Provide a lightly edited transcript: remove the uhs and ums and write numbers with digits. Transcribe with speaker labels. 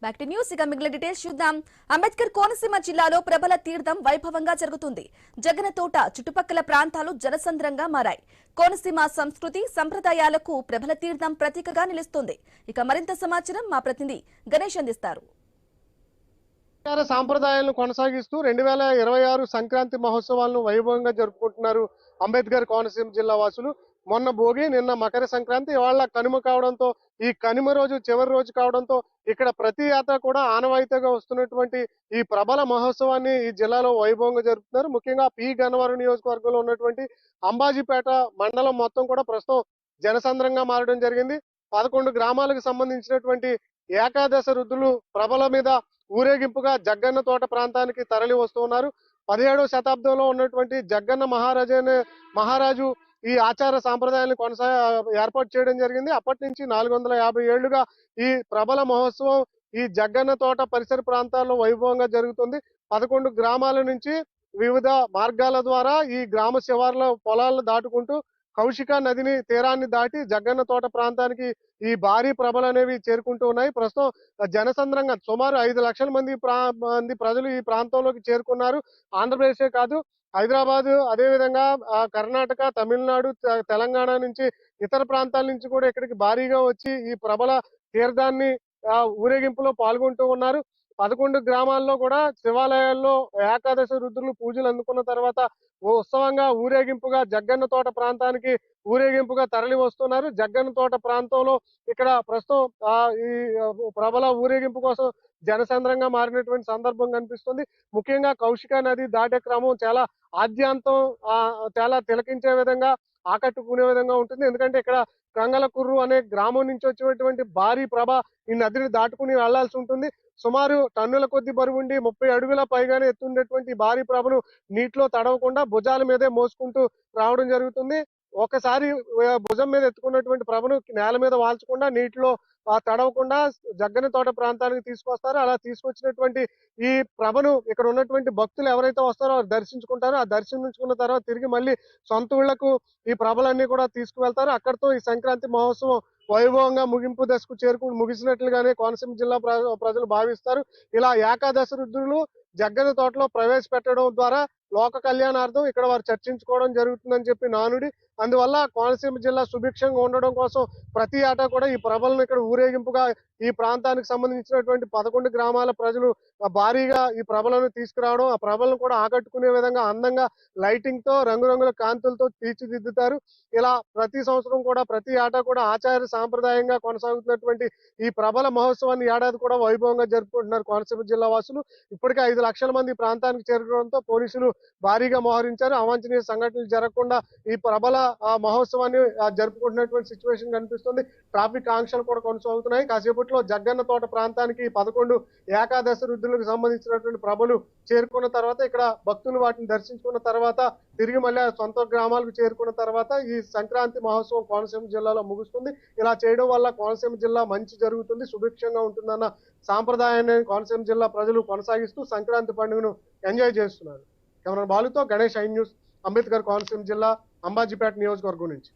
Speaker 1: Back to news. ఇక మిగిలిన details చూద్దాం. అంబేద్కర్ కోనసీమ జిల్లాలో ప్రబల తీర్థం వైభవంగా జరుగుతుంది. జగనతోట చుట్టుపక్కల ప్రాంతాలు జనసంద్రంగా మారాయి. కోనసీమ సంస్కృతి సంప్రదాయాలకు ప్రబల తీర్థం ప్రతీకగా నిలుస్తుంది. ఇక మరింత సమాచారం మా ప్రతినిధి గణేష్ అందిస్తారు.
Speaker 2: సాంప్రదాయాలను కొనసాగిస్తూ 2026 సంక్రాంతి మహోత్సవాలను వైభవంగా జరుపుకుంటున్నారు అంబేద్కర్ కోనసీమ జిల్లా వాసులు. మొన్న భోగి, నిన్న మకర సంక్రాంతి, ఇవాళ కనుమ కావడంతో, ఈ కనుమ రోజు చివరి రోజు కావడంతో ఇక్కడ ప్రతి ఏటా కూడా ఆనవాయితీగా వస్తున్నటువంటి ఈ ప్రబల మహోత్సవాన్ని ఈ జిల్లాలో వైభవంగా జరుపుతున్నారు. ముఖ్యంగా పి గన్నవరం నియోజకవర్గంలో ఉన్నటువంటి అంబాజీపేట మండలం మొత్తం కూడా ప్రస్తుతం జనసంద్రంగా మారడం జరిగింది. 11 గ్రామాలకు సంబంధించినటువంటి ఏకాదశ రుద్రులు ప్రభల మీద ఊరేగింపుగా జగ్గన్న తోట ప్రాంతానికి తరలి వస్తూ ఉన్నారు. 17వ శతాబ్దంలో ఉన్నటువంటి జగ్గన్న మహారాజు ఈ ఆచార సాంప్రదాయాలను ఏర్పాటు చేయడం జరిగింది. అప్పటి నుంచి 450 ఏళ్లుగా ఈ ప్రబల మహోత్సవం ఈ జగ్గన్న తోట పరిసర ప్రాంతాల్లో వైభవంగా జరుగుతుంది. 11 గ్రామాల నుంచి వివిధ మార్గాల ద్వారా ఈ గ్రామ శివార్ల పొలాలను దాటుకుంటూ కౌశిక నదిని తీరాన్ని దాటి జగ్గన్న తోట ప్రాంతానికి ఈ భారీ ప్రభలు అనేవి చేరుకుంటూ ఉన్నాయి. ప్రస్తుతం జనసంద్రంగా సుమారు 5 లక్షల మంది ప్రజలు ఈ ప్రాంతంలోకి చేరుకున్నారు. ఆంధ్రప్రదేశే కాదు, హైదరాబాద్, అదేవిధంగా కర్ణాటక, తమిళనాడు, తెలంగాణ నుంచి ఇతర ప్రాంతాల నుంచి కూడా ఇక్కడికి భారీగా వచ్చి ఈ ప్రబల తీర్థాన్ని ఊరేగింపులో పాల్గొంటూ ఉన్నారు. 11 గ్రామాల్లో కూడా శివాలయాల్లో ఏకాదశి రుద్రులు పూజలు అందుకున్న తర్వాత ఉత్సవంగా ఊరేగింపుగా జగ్గన్న తోట ప్రాంతానికి ఊరేగింపుగా తరలి వస్తున్నారు. జగ్గన్న తోట ప్రాంతంలో ఇక్కడ ప్రస్తుతం ఈ ప్రబల ఊరేగింపు కోసం జనసంద్రంగా మారినటువంటి సందర్భం కనిపిస్తుంది. ముఖ్యంగా కౌశిక నది దాటే క్రమం చాలా ఆద్యాంతం చాలా తిలకించే విధంగా, ఆకట్టుకునే విధంగా ఉంటుంది. ఎందుకంటే ఇక్కడ కంగలకుర్రు అనే గ్రామం నుంచి వచ్చేటువంటి భారీ ప్రభ ఈ నదిని దాటుకుని వెళ్లాల్సి ఉంటుంది. సుమారు టన్నుల కొద్ది బరువుండి 30 అడుగుల పైగానే ఎత్తుండేటువంటి భారీ ప్రభను నీటిలో తడవకుండా భుజాల మీదే మోసుకుంటూ రావడం జరుగుతుంది. ఒకసారి భుజం మీద ఎత్తుకున్నటువంటి ప్రభను నేల మీద వాల్చకుండా నీటిలో తడవకుండా జగ్గన్న తోట ప్రాంతానికి తీసుకొస్తారు. అలా తీసుకొచ్చినటువంటి ఈ ప్రభను ఇక్కడ ఉన్నటువంటి భక్తులు ఎవరైతే వస్తారో వారు దర్శించుకుంటారో, ఆ దర్శించుకున్న తర్వాత తిరిగి మళ్ళీ సొంత ఊళ్లకు ఈ ప్రభలన్నీ కూడా తీసుకువెళ్తారు. అక్కడితో ఈ సంక్రాంతి మహోత్సవం వైభవంగా ముగింపు దశకు ముగిసినట్లుగానే కోనసీమ జిల్లా ప్రజలు భావిస్తారు. ఇలా ఏకాదశి రుద్రులు జగ్గన్న తోటలో ప్రవేశపెట్టడం ద్వారా లోక కళ్యాణార్థం ఇక్కడ వారు చర్చించుకోవడం జరుగుతుందని చెప్పి నానుడి. అందువల్ల కోనసీమ జిల్లా సుభిక్షంగా ఉండడం కోసం ప్రతి ఏటా కూడా ఈ ప్రభలను ఇక్కడ ఊరేగింపుగా ఈ ప్రాంతానికి సంబంధించినటువంటి 11 గ్రామాల ప్రజలు భారీగా ఈ ప్రభలను తీసుకురావడం, ఆ ప్రభలను కూడా ఆకట్టుకునే విధంగా అందంగా లైటింగ్ తో, రంగురంగుల కాంతులతో తీర్చిదిద్దుతారు. ఇలా ప్రతి సంవత్సరం కూడా ప్రతి ఏటా కూడా ఆచార సాంప్రదాయంగా కొనసాగుతున్నటువంటి ఈ ప్రబల మహోత్సవాన్ని ఏడాది కూడా వైభవంగా జరుపుకుంటున్నారు కోనసీమ జిల్లా వాసులు. ఇప్పటికే 5 లక్షల మంది ప్రాంతానికి చేరుకోవడంతో పోలీసులు భారీగా మోహరించారు. అవాంఛనీయ సంఘటనలు జరగకుండా ఈ ప్రబల మహోత్సవాన్ని జరుపుకుంటున్నటువంటి సిచ్యువేషన్ కనిపిస్తుంది. ట్రాఫిక్ ఆంక్షలు కూడా కొనసాగుతున్నాయి. కాసేపట్లో జగ్గన్న తోట ప్రాంతానికి 11 ఏకాదశి రుద్రులకు సంబంధించినటువంటి ప్రభలు చేరుకున్న తర్వాత ఇక్కడ భక్తులు వాటిని దర్శించుకున్న తర్వాత తిరిగి మళ్ళీ సొంత గ్రామాలకు చేరుకున్న తర్వాత ఈ సంక్రాంతి మహోత్సవం కోనసీమ జిల్లాలో ముగుస్తుంది. ఇలా చేయడం వల్ల కోనసీమ జిల్లా మంచి జరుగుతుంది, సుభిక్షంగా ఉంటుందన్న సాంప్రదాయాన్ని కోనసీమ జిల్లా ప్రజలు కొనసాగిస్తూ సంక్రాంతి పండుగను ఎంజాయ్ చేస్తున్నారు. కెమెరా బాలుతో గణేష్, ఐ న్యూస్, అంబేద్కర్ కోనసీమ జిల్లా అంబాజీపేట నియోజకవర్గం నుంచి.